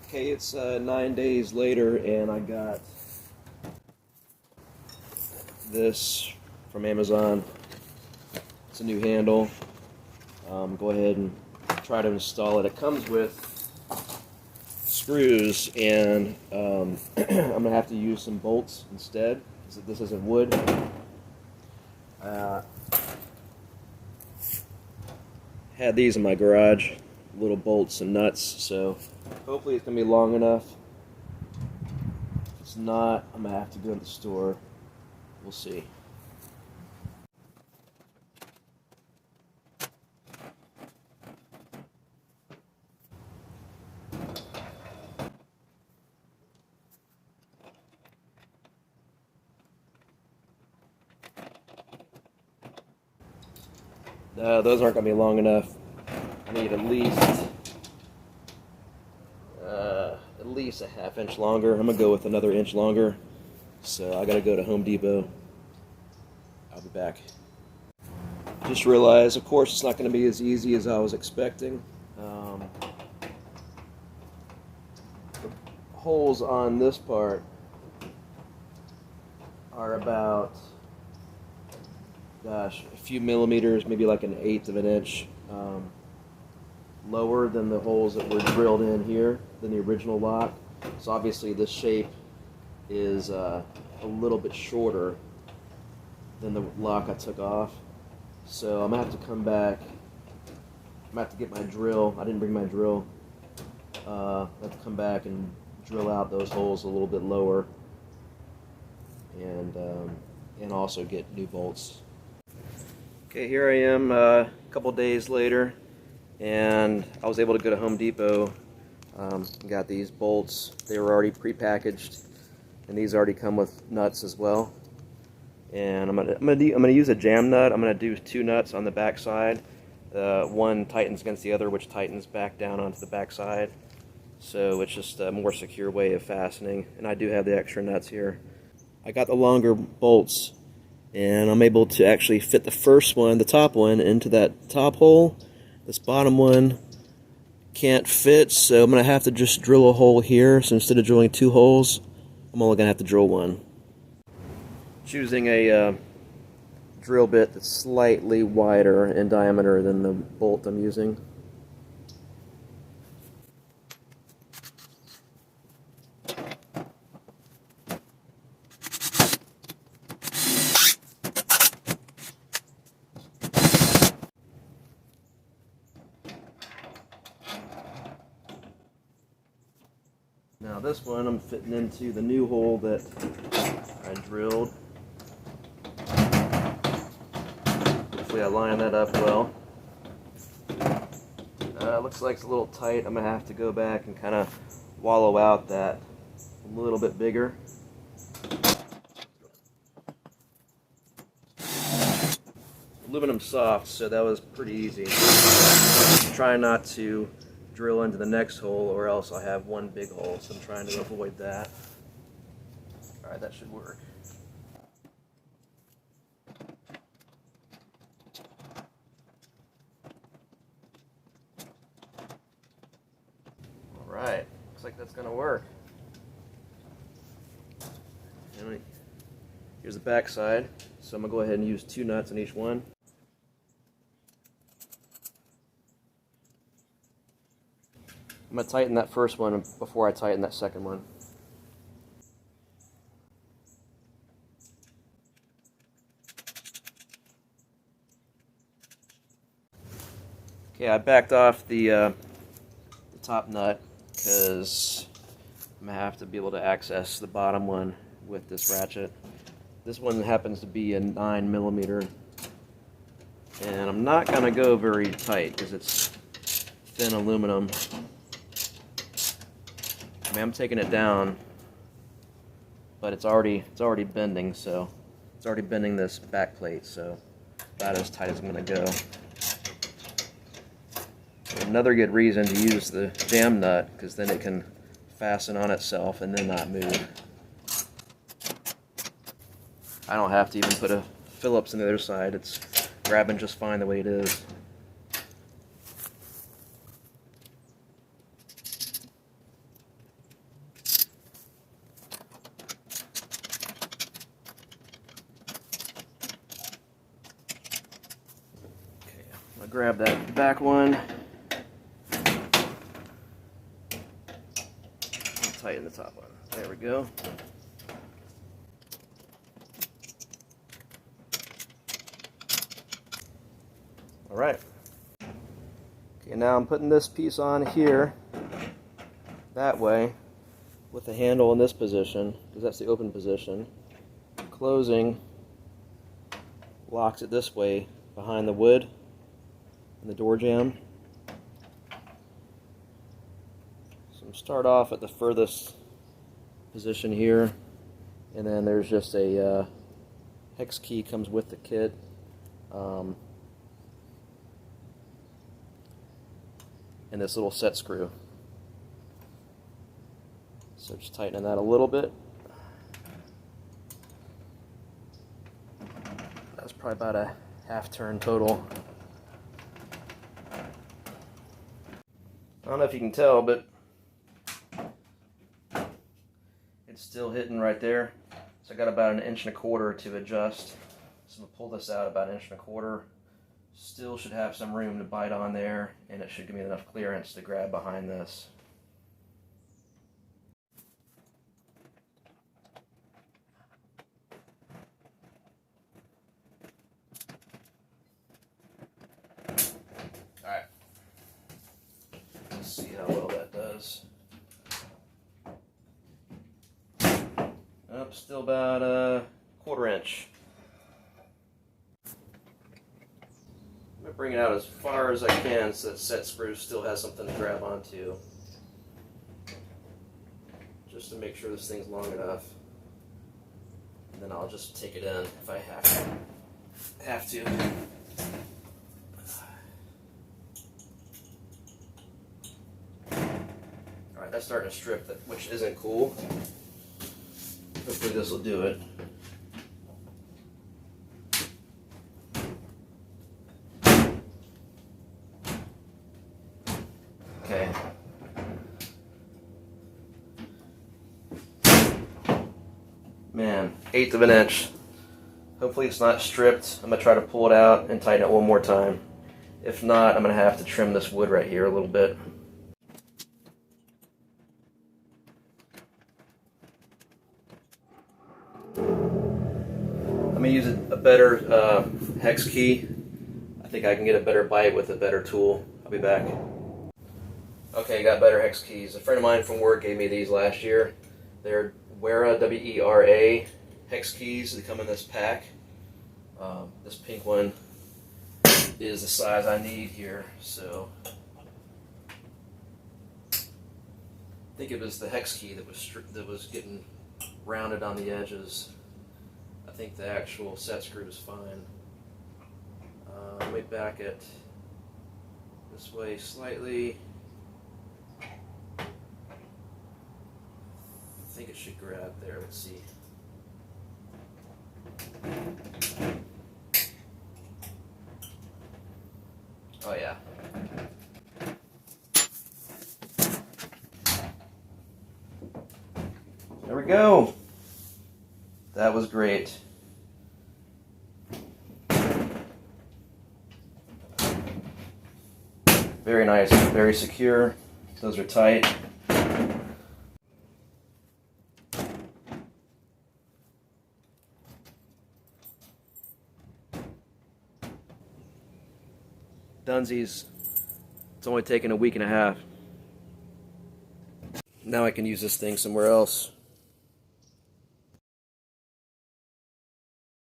Okay, it's 9 days later, and I got this from Amazon. It's a new handle. Go ahead and try to install it. It comes with screws, and I'm going to have to use some bolts instead, because this isn't wood. Had these in my garage, little bolts and nuts, so hopefully it's going to be long enough. If it's not, I'm going to have to go to the store. We'll see. Those aren't going to be long enough. I need at least a ½ inch longer. I'm going to go with another inch longer. So I got to go to Home Depot. I'll be back. Just realized, of course, it's not going to be as easy as I was expecting. The holes on this part are about, gosh, a few millimeters, maybe like 1/8 of an inch lower than the holes that were drilled in here, than the original lock. So obviously this shape is a little bit shorter than the lock I took off. So I'm going to have to come back. I'm going to have to get my drill. I didn't bring my drill. I have to come back and drill out those holes a little bit lower, and also get new bolts. Okay, here I am a couple days later, and I was able to go to Home Depot. Got these bolts. They were already pre-packaged, and these already come with nuts as well. And I'm gonna use a jam nut. I'm gonna do 2 nuts on the back side. One tightens against the other, which tightens back down onto the back side. So it's just a more secure way of fastening. And I do have the extra nuts here. I got the longer bolts, and I'm able to actually fit the first one, the top one, into that top hole. This bottom one can't fit, so I'm going to have to just drill a hole here. So instead of drilling 2 holes, I'm only going to have to drill 1. Choosing a drill bit that's slightly wider in diameter than the bolt I'm using. Now this one I'm fitting into the new hole that I drilled. Hopefully I line that up well. Looks like it's a little tight. I'm going to have to go back and kind of wallow out that a little bit bigger. Aluminum soft, so that was pretty easy. Try not to drill into the next hole, or else I'll have one big hole, so I'm trying to avoid that. Alright, that should work. Alright, looks like that's going to work. And here's the back side, so I'm going to go ahead and use 2 nuts on each one. I'm going to tighten that first one before I tighten that second one. Okay, I backed off the top nut because I'm going to have to be able to access the bottom one with this ratchet. This one happens to be a 9mm, and I'm not going to go very tight because it's thin aluminum. I mean, I'm taking it down, but it's already bending, so it's already bending this back plate, so about as tight as I'm going to go. Another good reason to use the jam nut, because then it can fasten on itself and then not move. I don't have to even put a Phillips on the other side. It's grabbing just fine the way it is. grab that back one. And tighten the top one. There we go. All right. Okay, now I'm putting this piece on here that way with the handle in this position, because that's the open position. Closing locks it this way behind the wood and the door jamb. So I'm start off at the furthest position here, and then there's just a hex key comes with the kit. And this little set screw. So just tightening that a little bit. That's probably about a half turn total. I don't know if you can tell, but it's still hitting right there. So I got about 1.25 inches to adjust. So I'm gonna pull this out about 1.25 inches. Still should have some room to bite on there, and it should give me enough clearance to grab behind this. Alright. Let's see how well that does. Up, still about a 1/4 inch. I'm going to bring it out as far as I can so that set screw still has something to grab onto. Just to make sure this thing's long enough. And then I'll just take it in if I have to. Alright, that's starting to strip, which isn't cool. Hopefully this will do it. Okay. Man, 1/8 of an inch. Hopefully it's not stripped. I'm going to try to pull it out and tighten it one more time. If not, I'm going to have to trim this wood right here a little bit. I'm going to use a better hex key. I think I can get a better bite with a better tool. I'll be back. Okay, got better hex keys. A friend of mine from work gave me these last year. They're Wera, W-E-R-A hex keys. They come in this pack. This pink one is the size I need here. So I think it was the hex key that was getting rounded on the edges. I think the actual set screw is fine. Let me back it this way slightly. I think it should grab there. Let's see. Oh yeah. There we go. That was great. Very nice, very secure. Those are tight. Dunsies. It's only taken 1.5 weeks. Now I can use this thing somewhere else.